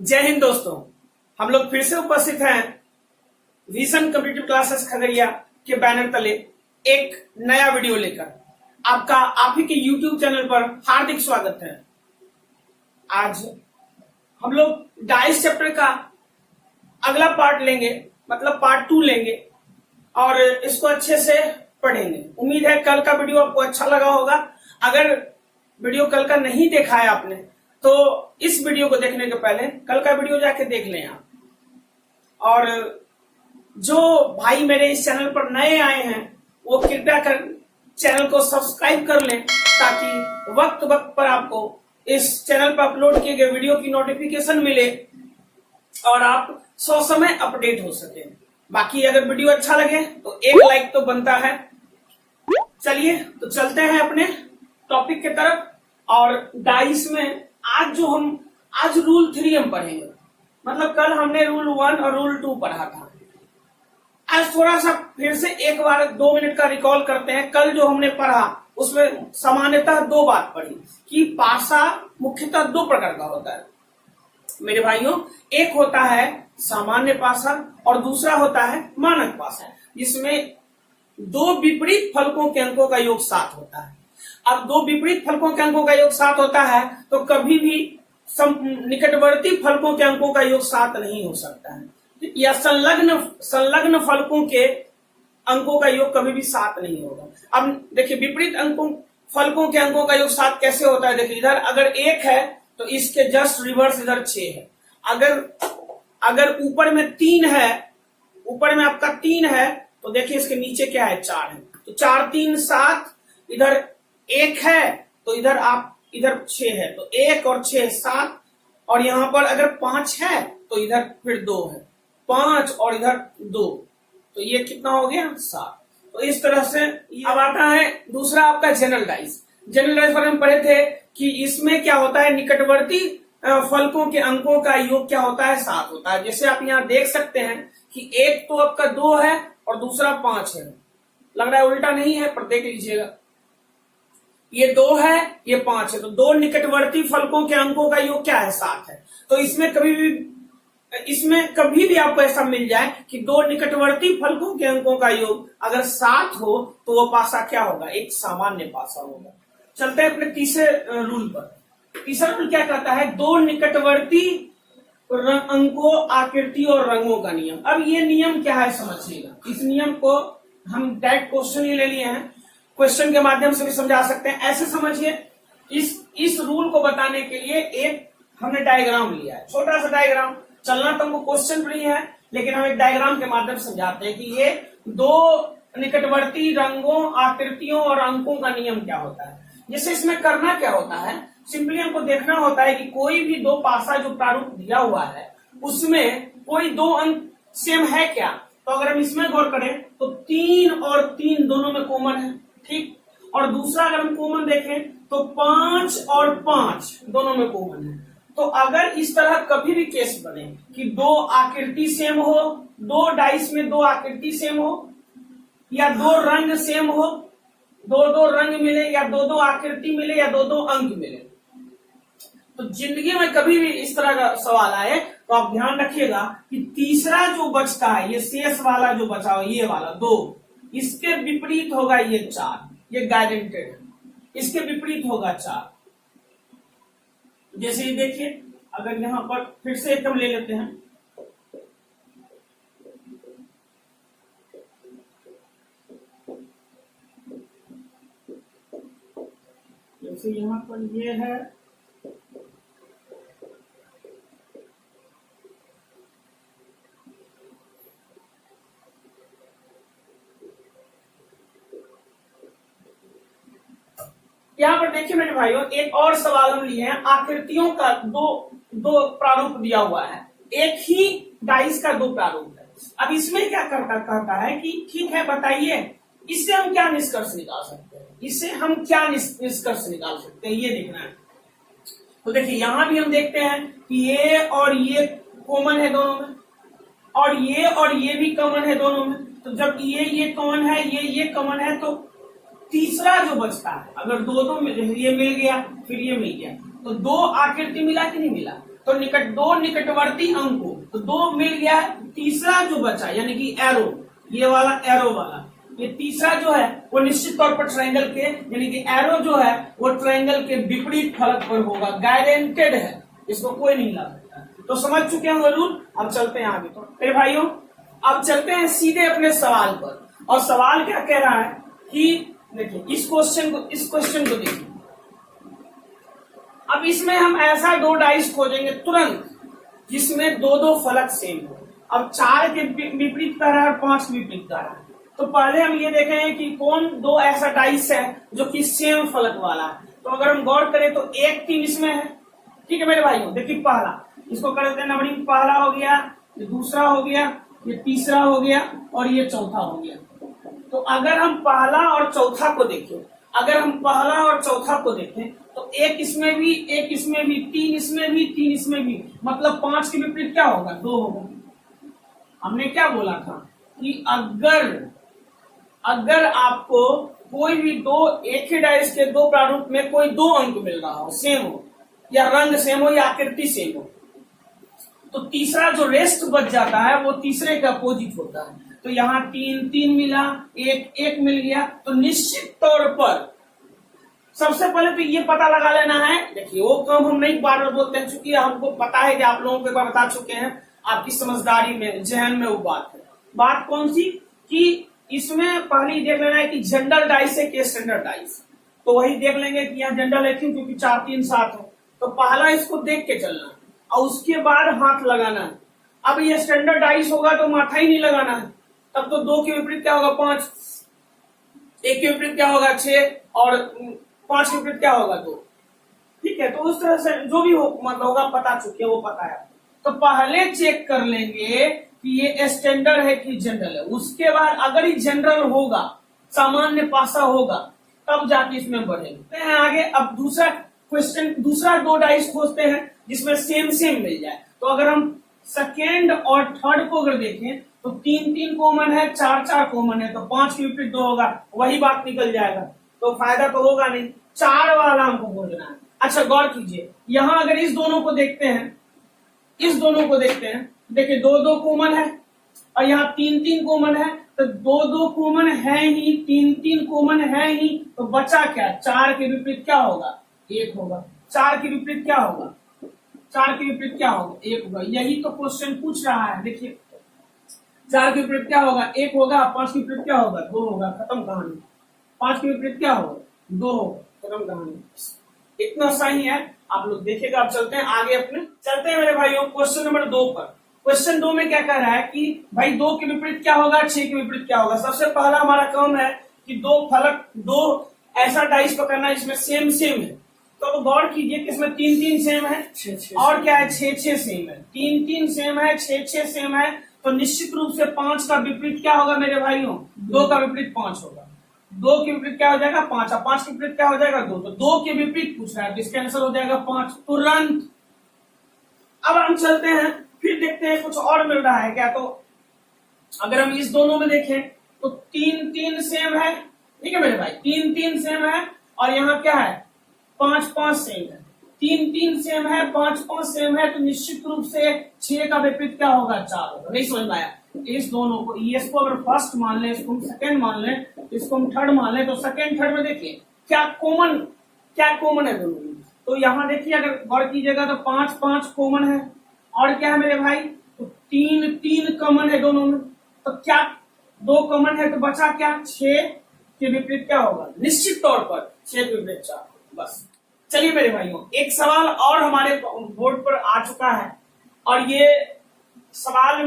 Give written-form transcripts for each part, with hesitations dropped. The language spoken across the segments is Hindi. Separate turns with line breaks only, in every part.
जय हिंद दोस्तों, हम लोग फिर से उपस्थित हैं विजन कॉम्पिटिटिव क्लासेस खगड़िया के बैनर तले एक नया वीडियो लेकर। आपका आप ही के YouTube चैनल पर हार्दिक स्वागत है। आज हम लोग डाइस चैप्टर का अगला पार्ट लेंगे, मतलब पार्ट 2 लेंगे और इसको अच्छे से पढ़ेंगे। उम्मीद है कल का वीडियो आपको अच्छा लगा होगा। अगर वीडियो कल का नहीं देखा है आपने तो इस वीडियो को देखने के पहले कल का वीडियो जाके देख लें आप। और जो भाई मेरे इस चैनल पर नए आए हैं वो कृपया कर चैनल को सब्सक्राइब कर लें ताकि वक्त वक्त पर आपको इस चैनल पर अपलोड किए गए वीडियो की नोटिफिकेशन मिले और आप ससमय अपडेट हो सके। बाकी अगर वीडियो अच्छा लगे तो एक लाइक तो बनता है। चलिए तो चलते हैं अपने टॉपिक के तरफ। और डाइस में आज रूल 3 हम पढ़ेंगे। मतलब कल हमने रूल 1 और रूल 2 पढ़ा था। आज थोड़ा सा फिर से एक बार 2 मिनट का रिकॉल करते हैं। कल जो हमने पढ़ा उसमें सामान्यतः 2 बात पढ़ी कि पासा मुख्यतः 2 प्रकार का होता है मेरे भाइयों। एक होता है सामान्य पासा और दूसरा होता है मानक पासा, जिसमें 2 विपरीत फलकों के अंकों का योग 7 होता है। अब 2 विपरीत फलकों के अंकों का योग 7 होता है तो कभी भी निकटवर्ती फलकों के अंकों का योग 7 नहीं हो सकता है, या संलग्न फलकों के अंकों का योग कभी भी 7 नहीं होगा। अब देखिए विपरीत फलकों के अंकों का योग 7 कैसे होता है। देखिए इधर अगर 1 है तो इसके जस्ट रिवर्स इधर 6 है। अगर ऊपर में 3 है, ऊपर में आपका 3 है तो देखिए इसके नीचे क्या है, 4 है। तो 4 3 7, इधर 1 है तो इधर 6 है, तो 1 और 6 7। और यहां पर अगर 5 है तो इधर फिर 2 है, 5 और इधर 2, तो ये कितना हो गया 7। तो इस तरह से अब आता है दूसरा आपका जनरल डाइस। जनरल डाइस पर हम पढ़े थे कि इसमें क्या होता है, निकटवर्ती फलकों के अंकों का योग क्या होता है, 7 होता है। जैसे आप यहाँ देख सकते हैं कि एक तो आपका 2 है और दूसरा 5 है। लग रहा है उल्टा नहीं है, पर देख लीजिएगा, ये 2 है ये 5 है, तो 2 निकटवर्ती फलकों के अंकों का योग क्या है, 7 है। तो इसमें कभी भी आपको ऐसा मिल जाए कि 2 निकटवर्ती फलकों के अंकों का योग अगर 7 हो तो वो पासा क्या होगा, एक सामान्य पासा होगा। चलते हैं अपने तीसरे रूल पर। तीसरा रूल क्या कहता है, 2 निकटवर्ती अंकों, आकृति और रंगों का नियम। अब ये नियम क्या है समझिएगा। इस नियम को हम डायरेक्ट क्वेश्चन ही ले लिए हैं, क्वेश्चन के माध्यम से भी समझा सकते हैं। ऐसे समझिए, इस रूल को बताने के लिए एक हमने डायग्राम लिया है, छोटा सा डायग्राम। चलना तो हमको क्वेश्चन पर ही है, लेकिन हम एक डायग्राम के माध्यम से समझाते हैं कि ये 2 निकटवर्ती रंगों, आकृतियों और अंकों का नियम क्या होता है। जैसे इसमें करना क्या होता है, सिंपली हमको देखना होता है कि कोई भी 2 पासा जो प्रारूप दिया हुआ है उसमें कोई 2 अंक सेम है क्या। तो अगर हम इसमें गौर करें तो 3 और 3 दोनों में कॉमन है, ठीक। और दूसरा अगर हम कॉमन देखें तो 5 और 5 दोनों में कॉमन है। तो अगर इस तरह कभी भी केस बने कि 2 आकृति सेम हो, 2 डाइस में 2 आकृति सेम हो, या 2 रंग सेम हो, 2 रंग मिले, या 2 आकृति मिले, या 2 अंक मिले, तो जिंदगी में कभी भी इस तरह का सवाल आए तो आप ध्यान रखिएगा कि तीसरा जो बचता है, ये शेष वाला जो बचा हो, ये वाला 2, इसके विपरीत होगा ये 4, ये गारंटेड है। इसके विपरीत होगा 4। जैसे ये देखिए, अगर यहां पर फिर से एकदम ले लेते हैं, जैसे यहां पर ये है, यहाँ पर देखिए मेरे भाइयों, एक और सवाल हम लिए हैं। आकृतियों का दो प्रारूप दिया हुआ है, एक ही डाइस का 2 प्रारूप है। अब इसमें क्या कहता है कि ठीक है बताइए इससे हम क्या निष्कर्ष निकाल सकते हैं, इससे हम क्या निष्कर्ष निकाल सकते हैं, ये देखना है। तो देखिए यहां भी हम देखते हैं कि ये और ये कॉमन है दोनों में, और ये भी कॉमन है दोनों में। तो जब ये कॉमन है, ये कॉमन है, तो तीसरा जो बचता है, अगर 2 में ये मिल गया फिर ये मिल गया, तो 2 आकृति मिला कि नहीं मिला। तो दो निकटवर्ती अंकों, तो दो मिल गया है, तीसरा जो बचा यानी कि एरो, ये वाला एरो वाला, ये तीसरा जो है वो निश्चित तौर पर ट्रायंगल के यानी कि एरो जो है वो ट्रायंगल के विपरीत फलक पर होगा, गारंटेड है, इसको कोई नहीं ला सकता। तो समझ चुके हैं रूल। अब चलते हैं आगे। तो मेरे भाइयों अब चलते हैं सीधे अपने सवाल पर, और सवाल क्या कह रहा है कि देखिए इस क्वेश्चन को देखिए। अब इसमें हम ऐसा दो डाइस खोजेंगे तुरंत जिसमें दो दो फलक सेम हो। अब 4 के विपरीत कह रहा है और 5 के विपरीत कह रहा है, तो पहले हम ये देखेंगे कि कौन दो ऐसा डाइस है जो कि सेम फलक वाला है। तो अगर हम गौर करें तो 1 3 इसमें है, ठीक है मेरे भाइयों। देखिए पहला, इसको कर देते हैं नंबरिंग, पहला हो गया, ये दूसरा हो गया, ये तीसरा हो गया और ये चौथा हो गया। तो अगर हम पहला और चौथा को देखें, तो 1 इसमें भी, 1 इसमें भी, 3 इसमें भी, 3 इसमें भी, मतलब 5 के विपरीत क्या होगा, 2 होगा। हमने क्या बोला था कि अगर आपको कोई भी दो एक ही डाइस के दो प्रारूप में कोई दो अंक मिल रहा हो, सेम हो या रंग सेम हो या आकृति सेम हो, तो तीसरा जो रेस्ट बच जाता है वो तीसरे का अपोजिट होता है। तो यहाँ 3 3 मिला, 1 1 मिल गया। तो निश्चित तौर पर सबसे पहले तो ये पता लगा लेना है। देखिए वो काम हम नहीं बार बार बोलते हैं, चूंकि हमको पता है कि आप लोगों को एक बार बता चुके हैं, आपकी समझदारी में, जहन में वो बात है। बात कौन सी कि इसमें पहले देख लेना है कि जनरल डाइस है कि स्टैंडर्ड डाइस। तो वही देख लेंगे कि यहाँ जनरल है क्योंकि 4 3 7 है। तो पहला इसको देख के चलना है और उसके बाद हाथ लगाना है। अब ये स्टैंडर्ड डाइस होगा तो माथा ही नहीं लगाना है, तब तो 2 के विपरीत क्या होगा 5, 1 के विपरीत क्या होगा 6 और 5 के विपरीत क्या होगा 2। ठीक है, तो उस तरह से जो भी हो मतलब होगा, पता चुके वो पता है। तो पहले चेक कर लेंगे कि ये स्टैंडर्ड है कि जनरल है। उसके बाद अगर ये जनरल होगा, सामान्य पासा होगा, तब जाके इसमें बढ़ेंगे आगे। अब दूसरा क्वेश्चन, दूसरा दो डाइस खोजते हैं जिसमें सेम मिल जाए। तो अगर हम सेकेंड और थर्ड को अगर देखें तो 3 3 कॉमन है, 4 4 कॉमन है, तो 5 के विपरीत 2 होगा, वही बात निकल जाएगा, तो फायदा तो होगा नहीं। 4 वाला हमको खोजना है। अच्छा गौर कीजिए, यहाँ अगर इस दोनों को देखते हैं, देखिए 2 2 कॉमन है और यहाँ 3 3 कॉमन है, तो 2 2 कॉमन है ही, 3 3 कॉमन है ही, तो बचा क्या, 4 के विपरीत क्या होगा, 1 होगा। 4 के विपरीत क्या होगा, 4 के विपरीत क्या होगा, 1 होगा। यही तो क्वेश्चन पूछ रहा है। देखिए 4 के विपरीत क्या होगा, 1 होगा। 5 के विपरीत क्या होगा, 2 होगा, खत्म कहानी। 5 के विपरीत क्या होगा, 2 होगा, खत्म कहानी। इतना सही है, आप लोग देखिएगा। आप चलते हैं आगे चलते हैं मेरे भाइयों क्वेश्चन नंबर 2 पर। क्वेश्चन 2 में क्या कह रहा है कि भाई 2 के विपरीत क्या होगा, 6 के विपरीत क्या होगा। सबसे पहला हमारा काम है कि दो ऐसा डाइस पकड़ना है जिसमें सेम है। तो गौर कीजिए कि इसमें 3 3 सेम है, 6 और क्या है 6 6 सेम है। 3 3 सेम है, 6 6 सेम है, तो निश्चित रूप से 5 का विपरीत क्या होगा मेरे भाइयों, 2 का विपरीत 5 होगा। 2 के विपरीत क्या हो जाएगा 5, और 5 के विपरीत क्या हो जाएगा 2। तो 2 के विपरीत पूछ रहा है, इसका आंसर हो जाएगा 5 तुरंत। अब हम चलते हैं, फिर देखते हैं कुछ और मिल रहा है क्या। तो अगर हम इस दोनों में देखें तो 3 3 सेम है, ठीक है मेरे भाई, 3 3 सेम है, और यहाँ क्या है 5 5 सेम है। 3 3 सेम है, 5 5 सेम है, तो निश्चित रूप से 6 का विपरीत क्या होगा 4 होगा। नहीं समझ में आया, इस दोनों को, इसको अगर फर्स्ट मान लें, इसको हम सेकेंड मान लें, इसको हम थर्ड मान लें, तो सेकेंड थर्ड में देखिए क्या कॉमन है दोनों में। तो यहाँ देखिए अगर गौर कीजिएगा तो 5 5 कॉमन है, और क्या है मेरे भाई, तो 3 3 कॉमन है दोनों में। तो क्या 2 कॉमन है, तो बचा क्या 6 के विपरीत क्या होगा, निश्चित तौर पर 6 के विपरीत 4। बस चलिए मेरे भाइयों, एक सवाल और हमारे बोर्ड पर आ चुका है, और ये इस सवाल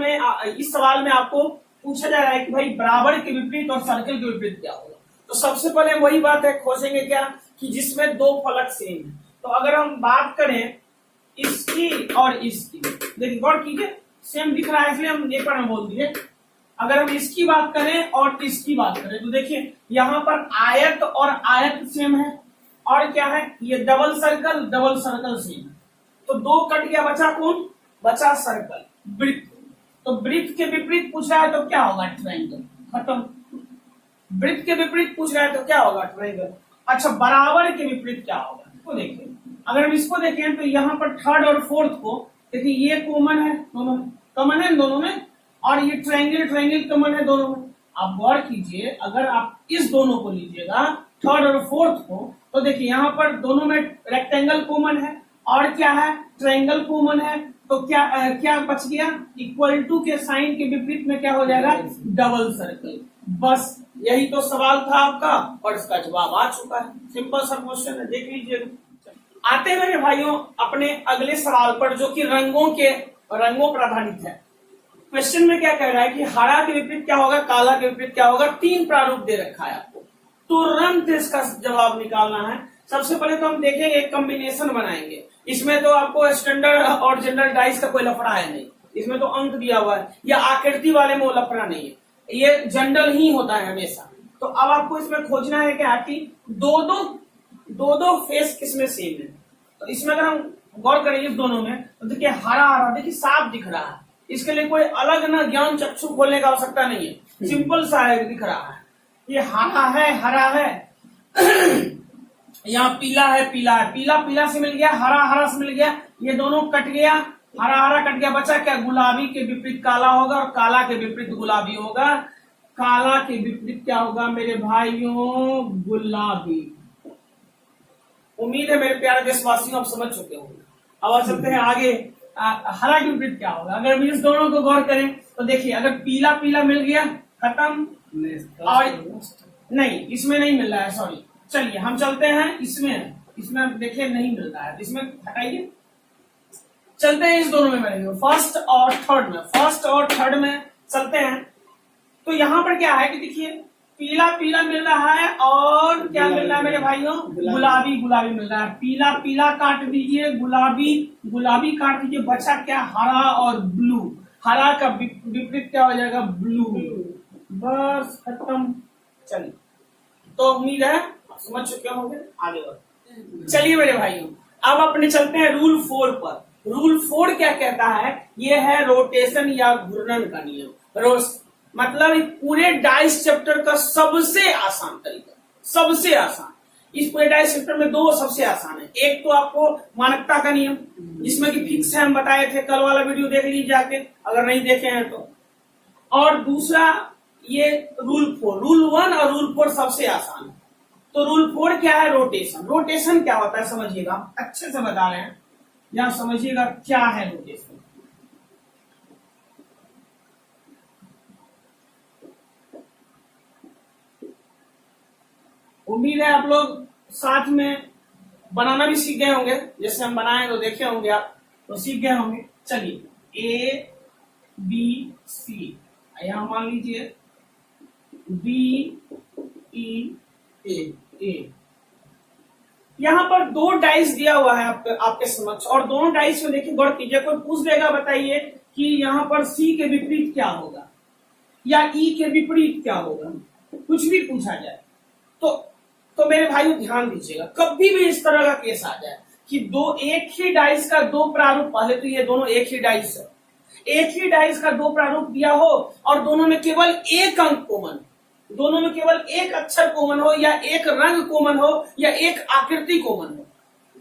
में आपको पूछा जा रहा है कि भाई बराबर के विपरीत और सर्कल के विपरीत क्या होगा। तो सबसे पहले वही बात है, खोजेंगे क्या कि जिसमें 2 फलक सेम है। तो अगर हम बात करें इसकी और इसकी, देखिए गौर कीजिए सेम दिख रहा है, इसलिए हम एक बार बोल दिए। अगर हम इसकी बात करें और इसकी बात करें तो देखिए यहाँ पर आयत और आयत सेम है, और क्या है ये डबल सर्कल सेम है। तो 2 कट गया, बचा कौन, बचा सर्कल, वृत्त। तो वृत्त के विपरीत पूछ रहा है तो क्या होगा, ट्रायंगल, खत्म। वृत्त के विपरीत पूछ रहा है तो क्या होगा, ट्रायंगल। अच्छा बराबर के विपरीत क्या होगा, तो देखिए अगर हम इसको देखें तो यहाँ पर थर्ड और फोर्थ को देखिए, ये कॉमन है दोनों में, कॉमन है दोनों में, और ये ट्रायंगल ट्रायंगल कॉमन है दोनों में। आप गौर कीजिए, अगर आप इस दोनों को लीजिएगा थर्ड और फोर्थ को, तो देखिए यहाँ पर दोनों में रेक्टेंगल कॉमन है और क्या है, ट्रायंगल कॉमन है। तो क्या बच गया, इक्वल टू के साइन के विपरीत में क्या हो जाएगा, डबल सर्कल। बस यही तो सवाल था आपका और इसका जवाब आ चुका है। सिंपल सा क्वेश्चन है, देख लीजिए। आते हैं मेरे भाइयों अपने अगले सवाल पर, जो कि रंगों पर आधारित है। क्वेश्चन में क्या कह रहा है कि हरा के विपरीत क्या होगा, काला के विपरीत क्या होगा। 3 प्रारूप दे रखा है आपको, तुरंत इसका जवाब निकालना है। सबसे पहले तो हम देखेंगे, एक कॉम्बिनेशन बनाएंगे। इसमें तो आपको स्टैंडर्ड और जनरल डाइस का कोई लफड़ा है नहीं, इसमें तो अंक दिया हुआ है, या आकृति वाले में वो लफड़ा नहीं है, ये जनरल ही होता है हमेशा। तो अब आपको इसमें खोजना है क्या कि दो फेस किसमें सेम है। तो इसमें अगर हम गौर करें इस दोनों में, तो देखिए हरा हरा देखिए साफ दिख रहा है। इसके लिए कोई अलग ना ज्ञान चक्षु खोलने का आवश्यकता नहीं है, सिंपल सा है, दिख रहा है। ये हरा है यहाँ पीला है, पीला से मिल गया, हरा से मिल गया, ये दोनों कट गया, हरा कट गया, बचा क्या, गुलाबी के विपरीत काला होगा और काला के विपरीत गुलाबी होगा। काला के विपरीत क्या होगा मेरे भाइयों, गुलाबी। उम्मीद है मेरे प्यारे देशवासियों आप समझ चुके होंगे। अब आ सकते हैं आगे, हरा के विपरीत क्या होगा। अगर इस दोनों को गौर करें तो देखिए, अगर पीला मिल गया खत्म, और नहीं इसमें नहीं मिल रहा है, सॉरी। चलिए हम चलते हैं इसमें देखिए नहीं मिल रहा है, इसमें हटाइए। चलते हैं इस दोनों में, फर्स्ट और थर्ड में चलते हैं। तो यहाँ पर क्या है कि देखिए पीला मिल रहा है और क्या मिल रहा है मेरे भाइयों, गुलाबी मिल रहा है। पीला काट दीजिए, गुलाबी काट दीजिए, बचा क्या, हरा और ब्लू। हरा का विपरीत क्या हो जाएगा, ब्लू। बस खत्म। चलिए, तो उम्मीद है समझ चुके होंगे, आगे बढ़। चलिए मेरे भाइयों, अब अपने चलते हैं रूल 4 पर। रूल 4 क्या कहता है, ये है रोटेशन या घूर्णन का नियम। मतलब पूरे डाइस चैप्टर का सबसे आसान तरीका, सबसे आसान। इस पूरे डाइस चैप्टर में 2 सबसे आसान है। एक तो आपको मानकता का नियम, जिसमें कि फिक्स है, हम बताए थे, कल वाला वीडियो देख लीजिए जाके अगर नहीं देखे हैं तो। और दूसरा ये रूल 4, रूल 1 और रूल 4 सबसे आसान है। तो रूल 4 क्या है, रोटेशन क्या होता है समझिएगा, अच्छे से बता रहे हैं, या समझिएगा क्या है रोटेशन। उम्मीद है आप लोग साथ में बनाना भी सीख गए होंगे, जैसे हम बनाए तो देखे होंगे आप, तो सीख गए होंगे। चलिए ABC, यहां मान लीजिए BEA। यहाँ पर 2 डाइस दिया हुआ है आपके समक्ष, और दोनों डाइस में देखिए गौर कीजिए। कोई पूछ देगा बताइए कि यहाँ पर C के विपरीत क्या होगा या E के विपरीत क्या होगा, कुछ भी पूछा जाए तो मेरे भाई ध्यान दीजिएगा, कभी भी इस तरह का केस आ जाए कि एक ही डाइस का 2 प्रारूप, पहले तो ये दोनों एक ही डाइस है, एक ही डाइस का 2 प्रारूप दिया हो और दोनों में केवल एक अंक कॉमन, दोनों में केवल एक अक्षर कॉमन हो, या एक रंग कॉमन हो, या एक आकृति कॉमन हो।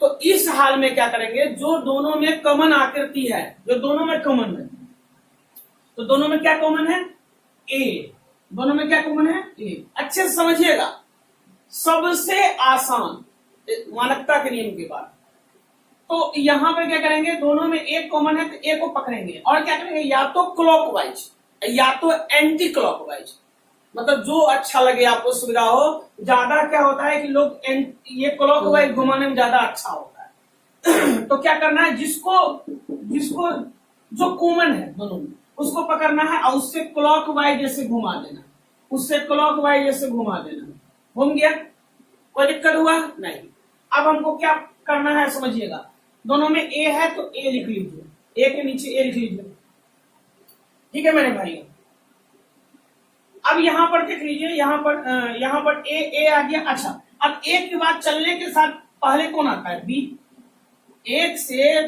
तो इस हाल में क्या करेंगे, जो दोनों में कॉमन आकृति है, जो दोनों में कॉमन है, तो दोनों में क्या कॉमन है, ए। दोनों में क्या कॉमन है, ए। अच्छे से समझिएगा, सबसे आसान मानकता के नियम के बाद। तो यहां पे क्या करेंगे, दोनों में एक कॉमन है तो एक को पकड़ेंगे और क्या करेंगे, या तो क्लॉकवाइज या तो एंटी क्लॉकवाइज, मतलब जो अच्छा लगे आपको, सुविधा हो। ज्यादा क्या होता है कि लोग ये क्लॉकवाइज घुमाने में ज्यादा अच्छा होता है। तो क्या करना है, जिसको जो कॉमन है दोनों में, उसको पकड़ना है और उससे क्लॉकवाइज जैसे घुमा देना, उससे क्लॉकवाइज जैसे घुमा देना। घूम गया, कोई दिक्कत हुआ नहीं। अब हमको क्या करना है समझिएगा, दोनों में ए है तो ए लिख लीजिए, ए के नीचे ए लिख लीजिए, ठीक है मेरे भाई। अब यहाँ पर देख लीजिए, यहाँ पर ए आ गया। अच्छा, अब एक के बाद चलने के साथ पहले कौन आता है, बी। एक से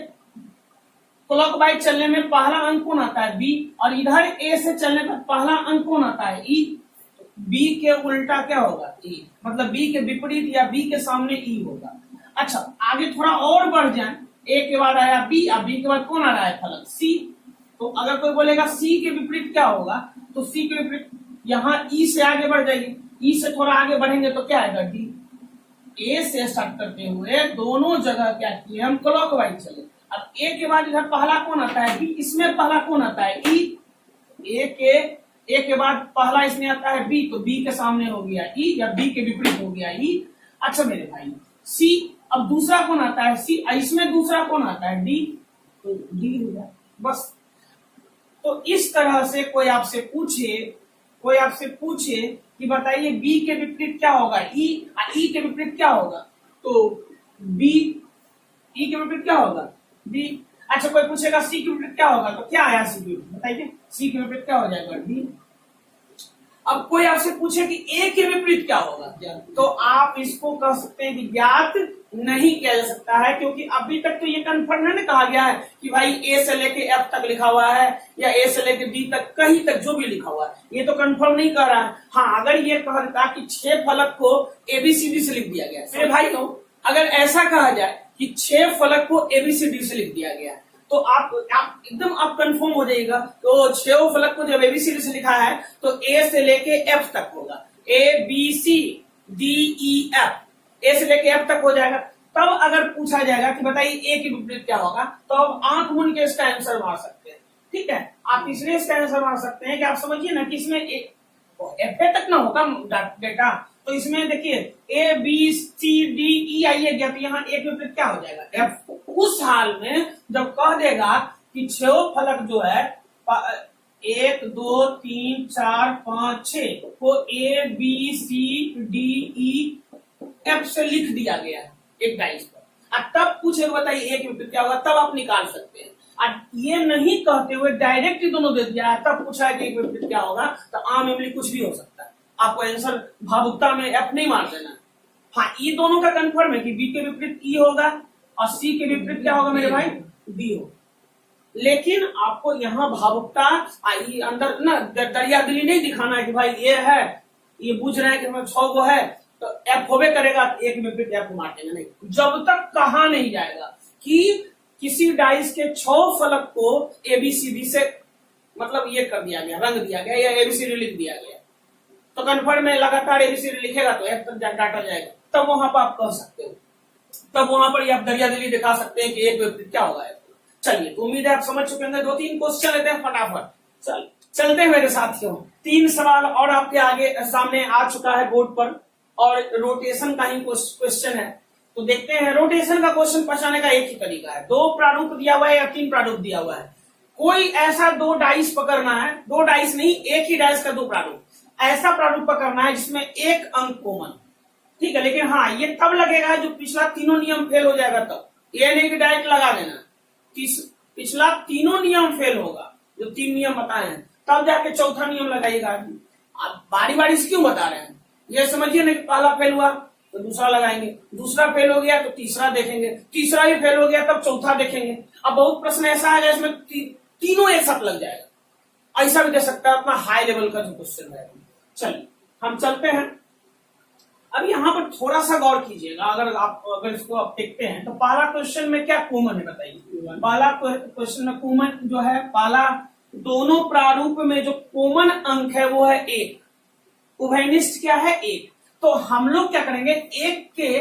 क्लॉकवाइज चलने में पहला अंक कौन आता है, बी। और इधर ए से चलने पर पहला अंक कौन आता है, ई। बी के उल्टा क्या होगा, ई, मतलब बी के विपरीत या बी के सामने ई होगा। अच्छा आगे थोड़ा और बढ़ जाए, ए के बाद आया बी, अब बी के बाद कौन आ रहा है फलक सी। तो अगर कोई बोलेगा सी के विपरीत क्या होगा, तो सी के विपरीत यहाँ ई से आगे बढ़ जाइए, ई से थोड़ा आगे बढ़ेंगे तो क्या आएगा डी। ए से स्टार्ट करते हुए दोनों जगह क्या किए हम, क्लॉकवाइज चले। अब ए के बाद इधर पहला कौन आता है बी, इसमें पहला कौन आता है ई। ए के बाद पहला इसमें आता है बी, तो बी के सामने हो गया ई, या बी के विपरीत हो गया ई। अच्छा मेरे भाई सी, अब दूसरा कौन आता है सी, इसमें दूसरा कौन आता है डी, तो डी हो गया बस। तो इस तरह से कोई आपसे पूछे कि बताइए बी के विपरीत क्या होगा ई, ई के विपरीत क्या होगा, तो बी, ई के विपरीत क्या होगा बी। अच्छा कोई पूछेगा सी के विपरीत क्या होगा, तो क्या आया सी के विपरीत, बताइए सी के विपरीत क्या हो जाएगा डी। अब कोई आपसे पूछे कि ए के विपरीत क्या होगा, तो आप इसको कह सकते हैं कि ज्ञात नहीं किया जा सकता है, क्योंकि अभी तक तो ये कन्फर्म नहीं कहा गया है कि भाई ए से लेके एफ तक लिखा हुआ है या ए से लेके डी तक, कहीं तक जो भी लिखा हुआ है, ये तो कन्फर्म नहीं कर रहा है। हाँ अगर ये कहा था कि 6 फलक को एबीसीडी से लिख दिया गया, मेरे भाई तो अगर ऐसा कहा जाए कि 6 फलक को एबीसीडी से लिख दिया गया, तो आप एकदम आप कंफर्म हो जाएगा। तो 6 फलक को जब एबीसीडी से लिखा है तो ए से लेके एफ तक होगा, A B C D E F, A से लेके एफ तक हो जाएगा। तब अगर पूछा जाएगा कि बताइए ए के विपरीत क्या होगा, तो आप आंख मूंद के इसका आंसर मार सकते हैं। ठीक है, आप इसलिए इसका आंसर मार सकते हैं कि आप समझिए ना कि इसमें एफ तक ना होगा डेटा, तो इसमें देखिए ए बी सी डी ई आइए गया, तो यहाँ ए के विपरीत क्या हो जाएगा एफ। उस हाल में जब कह देगा कि 6 फलक जो है 1 2 3 4 5 6 को A B C D E F से लिख दिया गया है एक डाइस पर, और तब पूछे बताइए ए के विपरीत क्या होगा, तब आप निकाल सकते हैं। और ये नहीं कहते हुए डायरेक्ट ही दोनों दे दिया है, तब पूछा है कि ए के विपरीत क्या होगा, तो आम इमली कुछ भी हो सकता है। आपको आंसर भावुकता में एफ नहीं मार देना। हाँ ई दोनों का कंफर्म है कि बी के विपरीत ई होगा और सी के विपरीत क्या होगा मेरे भाई डी होगा। लेकिन आपको यहाँ भावुकता अंदर ना दरिया दिली नहीं दिखाना है कि भाई ये है, ये बुझ रहे हैं कि हमें 6 गो है तो एफ होवे करेगा, एक विपरीत एफ मार देंगे नहीं, जब तक कहा नहीं जाएगा कि किसी डाइस के 6 फलक को एबीसीडी से मतलब ये कर दिया गया, रंग दिया गया या एबीसीडी लिख दिया गया, तो कन्फर्म में लगातार एबीसीडी लिखेगा तो एफ तक डाटा जाएगा, तब वहां पर आप कह सकते हो, तब वहां पर आप दरिया दिली दिखा सकते हैं कि एक विपरीत क्या होगा। चलिए तो उम्मीद है आप समझ चुके होंगे। 2-3 क्वेश्चन लेते हैं फटाफट, चलते हैं मेरे साथियों। 3 सवाल और आपके आगे सामने आ चुका है बोर्ड पर, और रोटेशन का ही क्वेश्चन है, तो देखते हैं। रोटेशन का क्वेश्चन पहचाने का एक ही तरीका है, 2 प्रारूप दिया हुआ है या 3 प्रारूप दिया हुआ है, कोई ऐसा 2 डाइस पकड़ना है, 2 डाइस नहीं एक ही डाइस का 2 प्रारूप, ऐसा प्रारूप पकड़ना है जिसमें एक अंक कॉमन। ठीक है, लेकिन हाँ ये तब लगेगा जो पिछला तीनों नियम फेल हो जाएगा, तब ये नहीं कि डायरेक्ट लगा देना, पिछला तीनों नियम फेल होगा, जो 3 नियम बताए हैं, तब जाके चौथा नियम लगाइएगा। आप बारी बारी से क्यों बता रहे हैं, ये समझिए ना कि पहला फेल हुआ तो दूसरा लगाएंगे, दूसरा फेल हो गया तो तीसरा देखेंगे, तीसरा भी फेल हो गया तब चौथा देखेंगे। अब बहुत प्रश्न ऐसा है जिसमें तीनों एक साथ लग जाएगा, ऐसा भी दे सकता है, अपना हाई लेवल का जो क्वेश्चन है। चलिए हम चलते हैं। अब यहाँ पर थोड़ा सा गौर कीजिएगा, अगर इसको आप देखते हैं तो पहला क्वेश्चन में क्या कॉमन है बताइए। पहला क्वेश्चन में कॉमन जो है, पहला दोनों प्रारूप में जो कॉमन अंक है वो है 1, उभयनिष्ठ क्या है 1। तो हम लोग क्या करेंगे, 1 के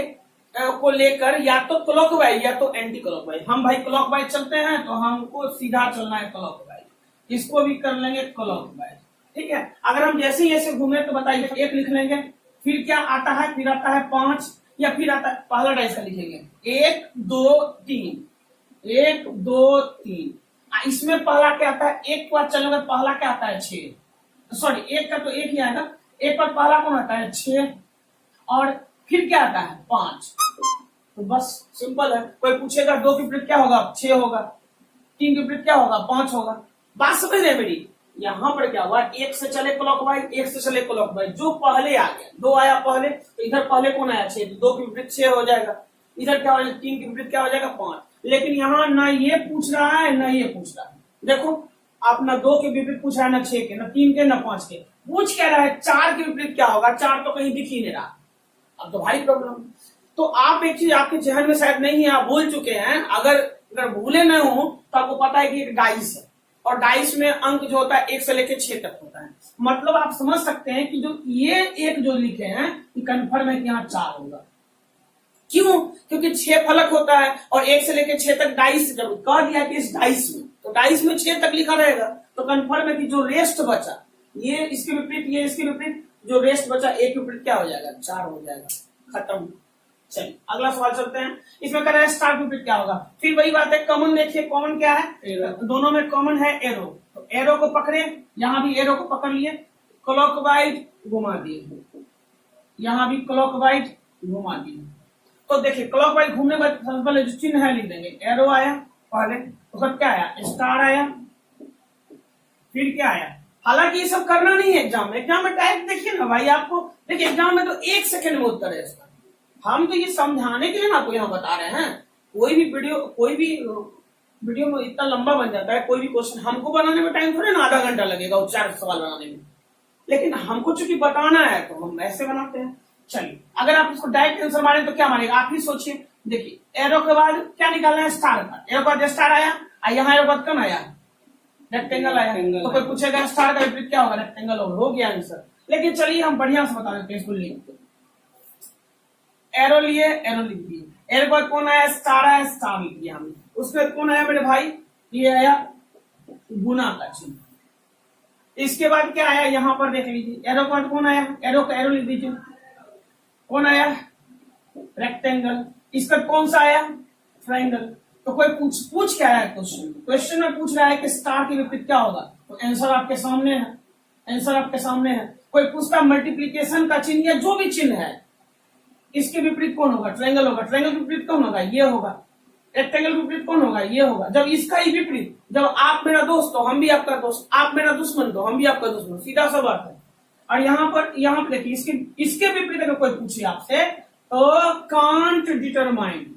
को लेकर या तो क्लॉकवाइज या तो एंटी क्लॉकवाइज। हम भाई क्लॉकवाइज चलते हैं तो हमको सीधा चलना है क्लॉकवाइज, इसको भी कर लेंगे क्लॉकवाइज। ठीक है, अगर हम जैसे ही ऐसे घूमे तो बताइए 1 लिख लेंगे, फिर क्या आता है, फिर आता है 5, या फिर आता है पहला डाइस का लिखेंगे 1 2 3, 1 2 3। इसमें पहला क्या आता है, 1 पर चलेगा, पहला क्या आता है 6, सॉरी 1 का तो 1 ही आएगा, 1 पर पहला कौन आता है 6, और फिर क्या आता है 5। तो बस सिंपल है। कोई पूछेगा 2 के विपरीत क्या होगा, 6 होगा, 3 के विपरीत क्या होगा, 5 होगा। बात समझ रहे मेरी। यहाँ पर क्या हुआ, 1 से चले क्लॉकवाइज, 1 से चले क्लॉकवाइज, जो पहले आ गया 2 आया पहले, तो इधर पहले कौन आया 6, 2 के विपरीत 6 हो जाएगा, इधर क्या हो जाएगा 3 के विपरीत क्या हो जाएगा 5। लेकिन यहाँ ना ये पूछ रहा है ना ये पूछ रहा है, देखो आप ना 2 के विपरीत पूछ रहा है, ना 6 के, ना 3 के, ना 5 के, पूछ क्या रहा है 4 के विपरीत क्या होगा, 4 तो कहीं दिख ही नहीं रहा। अब तो भाई प्रॉब्लम। तो आप एक चीज आपके जहन में शायद नहीं है, आप भूल चुके हैं। अगर भूले न हो तो आपको पता है कि एक डाइस है, और डाइस में अंक जो होता है 1 से लेकर 6 तक होता है। मतलब आप समझ सकते हैं कि जो ये एक जो लिखे हैं कि कन्फर्म है कि यहाँ 4 होगा। क्यों? क्योंकि 6 फलक होता है और 1 से लेकर 6 तक डाइस, जब कह दिया कि इस डाइस में, तो डाइस में 6 तक लिखा रहेगा, तो कन्फर्म है कि जो रेस्ट बचा, ये इसके विपरीत, ये इसके विपरीत, जो रेस्ट बचा एक विपरीत क्या हो जाएगा? 4 हो जाएगा। खत्म। चलिए अगला सवाल चलते हैं। इसमें कह रहा है स्टार विपरीत क्या होगा। फिर वही बात है, कॉमन देखिए, कॉमन क्या है? दोनों में कॉमन है एरो। तो एरो को पकड़े, यहां भी एरो को पकड़ लिए, क्लॉकवाइज घुमा दिए, यहां भी क्लॉकवाइज घुमा दिए। तो देखिए क्लॉकवाइज घूमने के बाद सबसे पहले जो चिन्ह है लिख देंगे। एरो आया पहले, उसका क्या आया? स्टार आया, फिर क्या आया? हालांकि ये सब करना नहीं है एग्जाम में। एग्जाम में टाइप देखिए ना भाई, आपको देखिए एग्जाम में तो 1 सेकंड में उत्तर है इसका। हम तो ये समझाने के लिए ना आपको यहाँ बता रहे हैं। कोई भी वीडियो में इतना लंबा बन जाता है, कोई भी क्वेश्चन हमको बनाने में टाइम थोड़े ना आधा घंटा लगेगा वो 4 सवाल बनाने में, लेकिन हमको चूंकि बताना है तो हम ऐसे बनाते हैं। चलिए अगर आप इसको डायरेक्ट आंसर मारें तो क्या मारेगा आप ही सोचिए। देखिए एरो के बाद क्या निकालना है? स्टार का। एरो के बाद स्टार आया, यहाँ एरो के बाद कौन आया? रेक्टेंगल आया। तो कोई पूछेगा स्टार का विपरीत क्या होगा? रेक्टेंगल होगा। हो गया आंसर। लेकिन चलिए हम बढ़िया से बता देते हैं इसको। लिख एरो लिए, एरो लिख दिए। एरो के बाद कौन आया? स्टार आया, स्टार लिख दिया हमने। उसके बाद कौन आया मेरे भाई? ये आया गुना का चिन्ह। इसके बाद क्या आया? यहाँ पर देख लीजिए, एरो के बाद कौन आया? एरो का एरो लिख दीजिए। कौन आया? रेक्टेंगल। इसका कौन सा आया? ट्रायंगल। तो कोई पूछ क्या है क्वेश्चन में पूछ रहा है कि स्टार के विपरीत क्या होगा, तो आंसर आपके सामने है। आंसर आपके सामने है। कोई पूछता मल्टीप्लीकेशन का चिन्ह या जो भी चिन्ह है, इसके विपरीत कौन होगा? ट्रायंगल होगा। ट्रायंगल के विपरीत कौन होगा? ये होगा। रेक्टेंगल के विपरीत कौन होगा? ये होगा। जब इसका ही विपरीत, जब आप मेरा दोस्त तो हम भी आपका दोस्त, आप मेरा दुश्मन तो हम भी आपका दुश्मन, सीधा सा बात है। और यहाँ पर देखिए, इसके विपरीत अगर कोई पूछे आपसे तो कांट डिटरमाइन,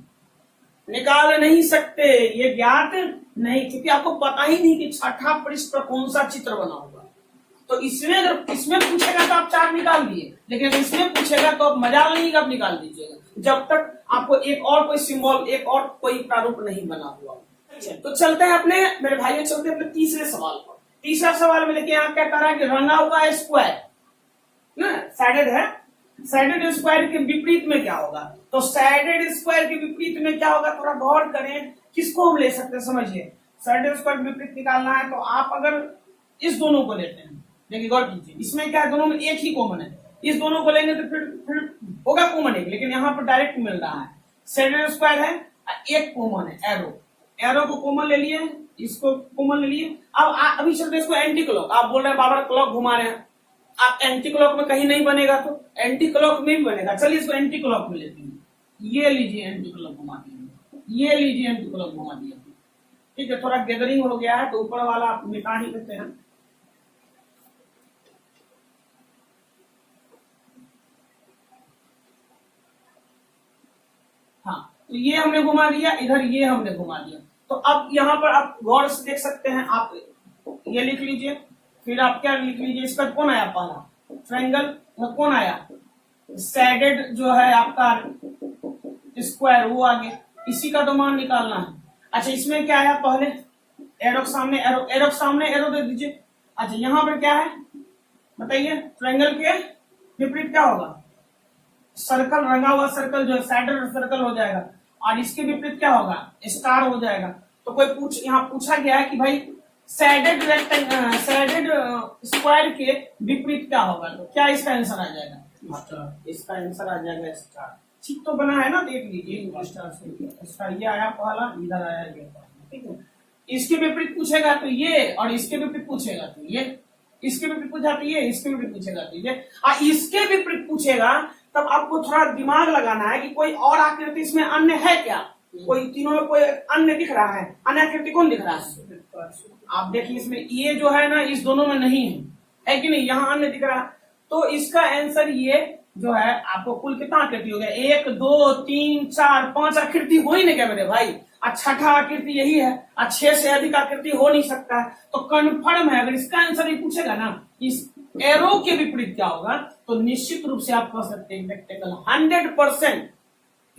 निकाल नहीं सकते, ये ज्ञात नहीं, क्योंकि आपको पता ही नहीं कि छठा पृष्ठ पर कौन सा चित्र बना होगा। तो इसमें अगर इसमें पूछेगा तो आप 4 निकाल दिए, लेकिन अगर इसमें पूछेगा तो आप मजाल नहीं आप निकाल दीजिएगा, जब तक आपको एक और कोई सिंबल, एक और कोई प्रारूप नहीं बना हुआ। तो चलते हैं अपने मेरे भाइयों, चलते हैं अपने तीसरे सवाल पर। तीसरा सवाल में देखिए यहाँ क्या कह रहा है कि रंगा हुआ स्क्वायर ना, सैडेड है, सैडेड स्क्वायर के विपरीत में क्या होगा? तो सैडेड स्क्वायर के विपरीत में क्या होगा? थोड़ा गौर करें, किसको हम ले सकते हैं समझिए। सैडेड स्क्वायर के विपरीत निकालना है तो आप अगर इस दोनों को लेते हैं, देखिए गौर कीजिए, इसमें क्या है? दोनों में एक ही कॉमन है। इस दोनों को लेंगे तो फिर होगा कॉमन एक, लेकिन यहाँ पर डायरेक्ट मिल रहा है। सैडेड स्क्वायर है, एक कॉमन है एरो। एरो को कॉमन ले लिए, इसको कॉमन ले लिए। अब अभी चलते इसको एंटी क्लॉक। आप बोल रहे हैं बाबा क्लॉक घुमा रहे हैं, आप एंटी क्लॉक में कहीं नहीं बनेगा, तो एंटी क्लॉक में भी बनेगा। चलिए इसको एंटी क्लॉक में लेते हैं। ये लीजिए एंटी क्लॉक घुमा दिया, ये लीजिए एंटी क्लॉक घुमा दिया। ठीक है, थोड़ा गैदरिंग हो गया है तो ऊपर वाला आप मिटा ही देते हैं। हाँ, तो ये हमने घुमा दिया, इधर ये हमने घुमा दिया। तो अब यहाँ पर आप गौर से देख सकते हैं, आप ये लिख लीजिए, फिर आप क्या लिख लीजिए, इसका कौन आया? पहला ट्रायंगल। कौन आया? सैडेड जो है आपका स्क्वायर, वो आगे, इसी का तो मान निकालना है। अच्छा इसमें क्या आया? पहले एरो सामने, एरो एरो सामने, एरो दे दीजिए। अच्छा यहाँ पर क्या है बताइए? ट्रायंगल के विपरीत क्या होगा? सर्कल, रंगा हुआ सर्कल जो है सैडेड सर्कल हो जाएगा, और इसके विपरीत क्या होगा? स्टार हो जाएगा। तो कोई यहाँ पूछा गया है कि भाई सैडेड स्क्वायर के विपरीत क्या होगा, तो क्या इसका आंसर आ जाएगा? इसका आंसर आ जाएगा स्टार। ठीक तो बना है ना, देख लीजिए। स्टार ये आया पहला, इधर आया ये, ठीक है। इसके विपरीत पूछेगा तो ये, और इसके विपरीत पूछेगा तो ये, इसके विपरीत पूछा तो ये, इसके विपरीत पूछेगा तो ये, और इसके विपरीत पूछेगा तब आपको थोड़ा दिमाग लगाना है कि कोई और आकृति इसमें अन्य है क्या? कोई तीनों में कोई अन्य दिख रहा है? अन्य आकृति कौन दिख रहा है? आप देखिए इसमें ये जो है ना, इस दोनों में नहीं है कि नहीं? यहाँ अन्य दिख रहा है। तो इसका आंसर ये जो है, आपको कुल कितना आकृति हो गया? 1 2 3 4 5 आकृति हो ही नहीं क्या मेरे भाई? छठा आकृति यही है, 6 से अधिक आकृति हो नहीं सकता है। तो कन्फर्म है, अगर इसका आंसर ही पूछेगा ना इस एरो के विपरीत क्या होगा, तो निश्चित रूप से आप कह सकते हैं रेक्टेंगल 100%।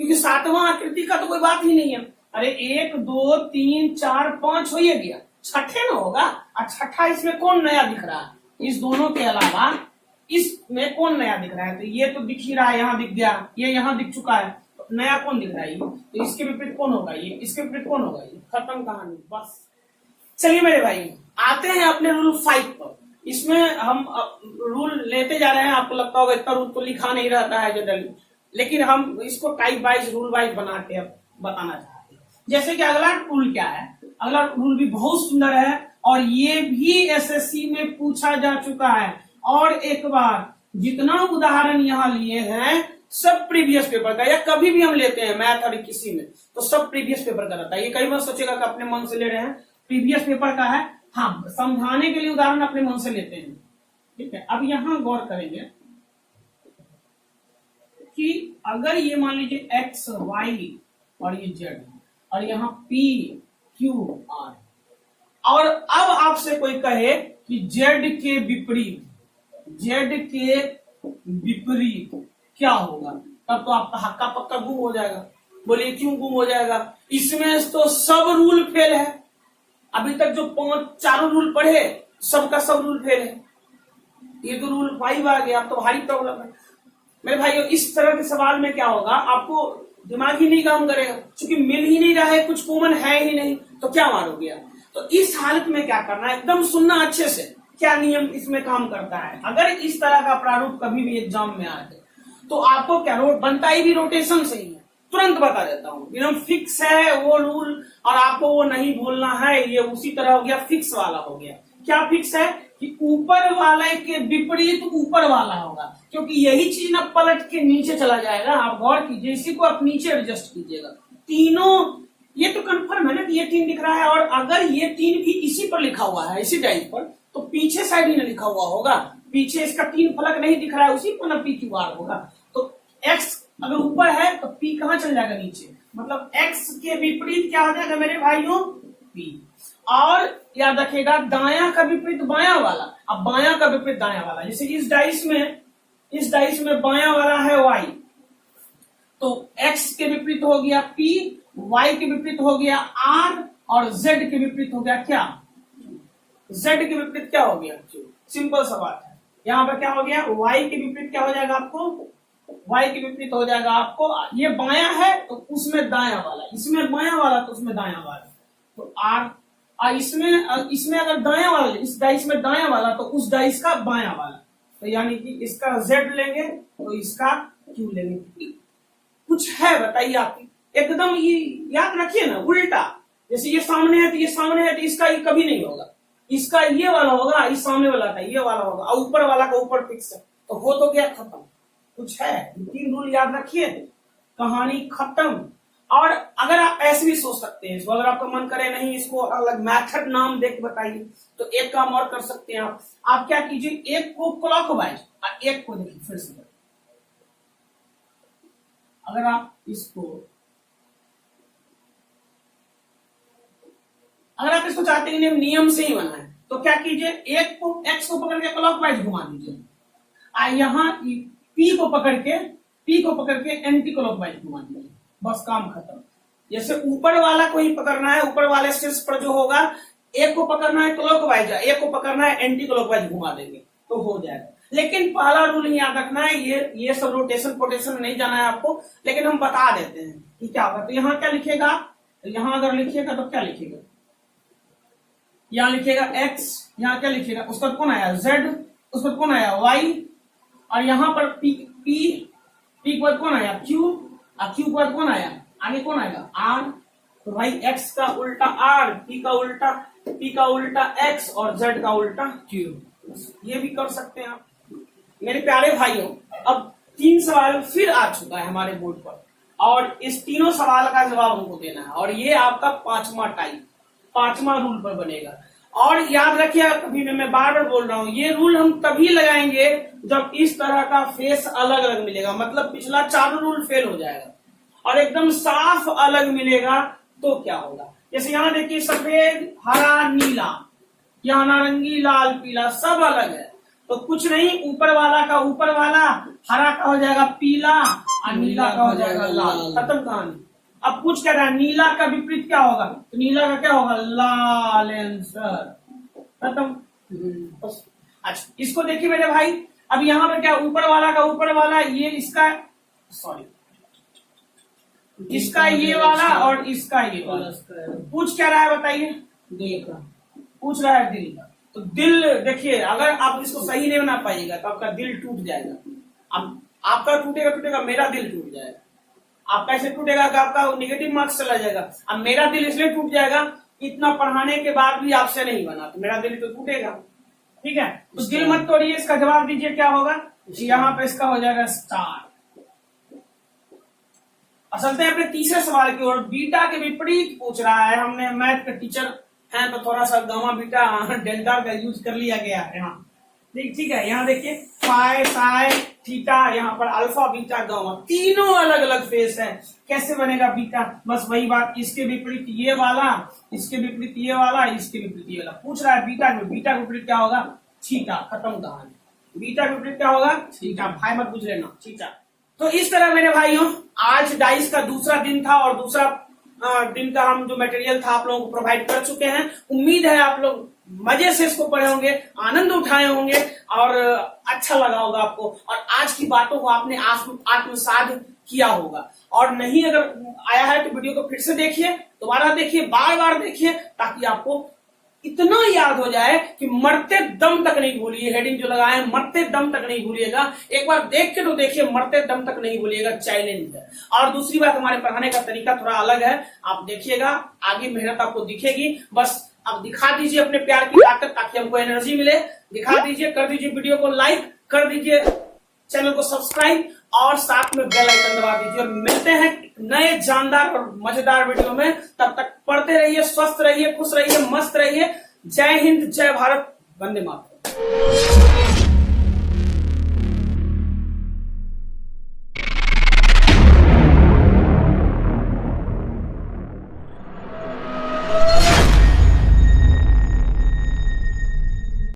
क्योंकि सातवां आकृति का तो कोई बात ही नहीं है। अरे 1 2 3 4 5 हो ही गया, छठे में होगा। और छठा इसमें कौन नया दिख रहा है? इस दोनों के अलावा इसमें कौन नया दिख रहा है? तो ये तो दिख ही रहा है, यहाँ दिख गया, ये यहाँ दिख चुका है, तो नया कौन दिख रहा है? तो इसके विपरीत कौन होगा? ये। इसके विपरीत कौन होगा? ये। खत्म कहानी, बस। चलिए मेरे भाई, आते हैं अपने रूल 5 पर। इसमें हम रूल लेते जा रहे हैं। आपको लगता होगा इतना रूल तो लिखा नहीं रहता है जनरली, लेकिन हम इसको टाइप वाइज, रूल वाइज बना के बताना चाहते हैं। जैसे कि अगला रूल क्या है? अगला रूल भी बहुत सुंदर है और ये भी एसएससी में पूछा जा चुका है। और एक बार जितना उदाहरण यहाँ लिए हैं सब प्रीवियस पेपर का, या कभी भी हम लेते हैं मैथ और किसी में, तो सब प्रीवियस पेपर का रहता है। ये कई बार सोचेगा कि अपने मन से ले रहे हैं, प्रीवियस पेपर का है। हाँ, समझाने के लिए उदाहरण अपने मन से लेते हैं, ठीक है। अब यहाँ गौर करेंगे कि अगर ये मान लीजिए एक्स वाई और ये जेड और यहाँ पी क्यू आर, और अब आपसे कोई कहे कि जेड के विपरीत, जेड के विपरीत क्या होगा, तब तो आपका हक्का पक्का गुम हो जाएगा। बोलिए क्यों गुम हो जाएगा? इसमें तो सब रूल फेल है। अभी तक जो 4 रूल पढ़े सबका सब रूल फेल है। ये तो रूल 5 आ गया, अब तो भारी प्रॉब्लम है मेरे भाइयों। इस तरह के सवाल में क्या होगा, आपको दिमाग ही नहीं काम करेगा, क्योंकि मिल ही नहीं रहा है, कुछ कॉमन है ही नहीं, तो क्या मारोगे आप? तो इस हालत में क्या करना है, एकदम सुनना अच्छे से, क्या नियम इसमें काम करता है। अगर इस तरह का प्रारूप कभी भी एग्जाम में आए तो आपको क्या बनता ही भी रोटेशन से ही है। तुरंत बता देता हूँ, एकदम फिक्स है वो रूल, और आपको वो नहीं भूलना है। ये उसी तरह हो गया, फिक्स वाला हो गया। क्या फिक्स है कि ऊपर वाले के विपरीत ऊपर वाला होगा, क्योंकि यही चीज ना पलट के नीचे चला जाएगा। आप गौर कीजिए, इसी को आप नीचे एडजस्ट कीजिएगा। तीनों ये तो कंफर्म है ना कि ये 3 दिख रहा है, और अगर ये 3 भी इसी पर लिखा हुआ है, इसी टाइप पर, तो पीछे साइड ही ना लिखा हुआ होगा। पीछे इसका 3 फलक नहीं दिख रहा है, उसी पर ना पी क्यू आर होगा। तो एक्स अगर ऊपर है तो पी कहाँ चल जाएगा? नीचे। मतलब एक्स के विपरीत क्या हो जाएगा मेरे भाइयों? पी। और याद रखिएगा, दाया का विपरीत बाया वाला। अब बाया का विपरीत दाया वाला, जैसे इस डाइस में बाया वाला है वाई, तो एक्स के विपरीत हो गया पी, वाई के विपरीत हो गया आर, और जेड के विपरीत हो गया क्या? जेड के विपरीत क्या हो गया? सिंपल सा बात है। यहाँ पर क्या हो गया? वाई के विपरीत क्या हो जाएगा आपको? वाई के विपरीत हो जाएगा आपको, ये बाया है तो उसमें दाया वाला, इसमें बाया वाला तो उसमें दाया वाला, तो आर। इसमें अगर दाया वाला, इस डाइस में दाया वाला तो उस डाइस का बाया वाला, तो यानी कि इसका जेड लेंगे तो इसका क्यू लेंगे। कुछ है बताइए आप? एकदम ये याद रखिए ना, उल्टा। जैसे ये सामने है तो ये सामने है, तो इसका ये कभी नहीं होगा, इसका ये वाला होगा, इस सामने वाला था ये वाला होगा, और ऊपर वाला का ऊपर फिक्स है, तो हो तो गया खत्म। कुछ है? 3 रूल याद रखिए, कहानी खत्म। और अगर आप ऐसे भी सोच सकते हैं, अगर आपका मन करे नहीं इसको अलग मेथड नाम देख बताइए, तो एक काम और कर सकते हैं आप क्या कीजिए, एक को क्लॉकवाइज और एक को देखिए फिर से। अगर आप इसको चाहते हैं नियम से ही बनाए, तो क्या कीजिए, एक को एक्स को पकड़ के क्लॉकवाइज घुमा दीजिए, यहाँ पी को पकड़ के एंटी क्लॉकवाइज घुमा दीजिए, बस काम खत्म। जैसे ऊपर वाला को ही पकड़ना है, ऊपर वाले शीर्ष पर जो होगा, एक को पकड़ना है क्लॉकवाइज, एक को पकड़ना है एंटी क्लॉकवाइज घुमा देंगे तो हो जाएगा। लेकिन पहला रूल याद रखना है, ये सब रोटेशन पोटेशन नहीं जाना है आपको, लेकिन हम बता देते हैं कि क्या होगा। तो यहाँ क्या लिखेगा, तो यहाँ अगर लिखिएगा तो क्या लिखेगा, यहाँ लिखेगा x, यहाँ क्या लिखेगा, उस पर कौन आया z, उस पर कौन आया y, और यहाँ पर p के बाद कौन आया q, और q के बाद कौन आया, आगे कौन आएगा r। तो भाई x का उल्टा r, p का उल्टा x और z का उल्टा q। ये भी कर सकते हैं आप मेरे प्यारे भाइयों। अब 3 सवाल फिर आ चुका है हमारे बोर्ड पर, और इस तीनों सवाल का जवाब हमको देना है, और ये आपका 5वां रूल पर बनेगा। और याद रखिए, कभी मैं बार बार बोल रहा हूं, ये रूल हम तभी लगाएंगे जब इस तरह का फेस अलग अलग मिलेगा, मतलब पिछला 4 रूल फेल हो जाएगा और एकदम साफ अलग मिलेगा, तो क्या होगा। जैसे यहाँ देखिए, सफेद हरा नीला, यहाँ नारंगी लाल पीला सब अलग है, तो कुछ नहीं, ऊपर वाला का ऊपर वाला, हरा का हो जाएगा पीला और नीला का हो जाएगा लाल। खत्म कहानी। अब कुछ कह रहा है नीला का विपरीत क्या होगा, तो नीला का क्या होगा, लाल। आंसर खत्म। अच्छा इसको देखिए मेरे भाई, अब यहाँ पे क्या, ऊपर वाला का ऊपर वाला, ये इसका, सॉरी इसका ये वाला और इसका ये वाला। पूछ क्या रहा है बताइए, दिल का पूछ रहा है, दिल का। तो दिल देखिए, अगर आप इसको सही नहीं बना पाइएगा तो आपका दिल टूट जाएगा। अब आपका टूटेगा, मेरा दिल टूट जाएगा। आप कैसे टूटेगा कि आपका निगेटिव मार्क्स चला जाएगा। अब मेरा दिल इसलिए टूट जाएगा, इतना पढ़ाने के बाद भी आपसे नहीं बना, तो मेरा दिल तो टूटेगा। ठीक है, तो दिल मत तोड़िए। इसका जवाब दीजिए क्या होगा, यहाँ पे इसका हो जाएगा स्टार। चलते हैं अपने तीसरे सवाल की ओर। बीटा के विपरीत पूछ रहा है। हमने मैथ के टीचर हैं तो थोड़ा सा गामा बीटा डेल्टा का यूज कर लिया गया है यहाँ। ठीक है, यहाँ देखिए फाई साई थीटा, यहाँ पर अल्फा बीटा गामा, तीनों अलग अलग फेस है। कैसे बनेगा बीटा, बस वही बात, इसके विपरीत ये वाला, इसके विपरीत ये वाला, इसके विपरीत ये वाला। पूछ रहा है बीटा के विपरीत क्या होगा, थीटा। खत्म कहानी। बीटा के विपरीत क्या होगा, थीटा। भाई मत पूछ लेना, थीटा। तो इस तरह मेरे भाइयों, आज डाइस का दूसरा दिन था और दूसरा दिन का हम जो मटेरियल था आप लोगों को प्रोवाइड कर चुके हैं। उम्मीद है आप लोग मजे से इसको पढ़े होंगे, आनंद उठाए होंगे और अच्छा लगा होगा आपको, और आज की बातों को आपने आत्मसात किया होगा। और नहीं अगर आया है तो वीडियो को फिर से देखिए, दोबारा देखिए, बार बार देखिए, ताकि आपको इतना याद हो जाए कि मरते दम तक नहीं भूलिए। हेडिंग जो लगाए हैं, मरते दम तक नहीं भूलिएगा। एक बार देख के तो देखिए, मरते दम तक नहीं भूलिएगा, चैलेंज है। और दूसरी बात, हमारे पढ़ाने का तरीका थोड़ा अलग है, आप देखिएगा, आगे मेहनत आपको दिखेगी। बस अब दिखा दीजिए अपने प्यार की ताकत, ताकि हमको एनर्जी मिले। दिखा दीजिए, कर दीजिए वीडियो को लाइक, कर दीजिए चैनल को सब्सक्राइब और साथ में बेल आइकन दबा दीजिए। और मिलते हैं नए जानदार और मजेदार वीडियो में। तब तक पढ़ते रहिए, स्वस्थ रहिए, खुश रहिए, मस्त रहिए। जय हिंद, जय भारत, वंदे मातरम।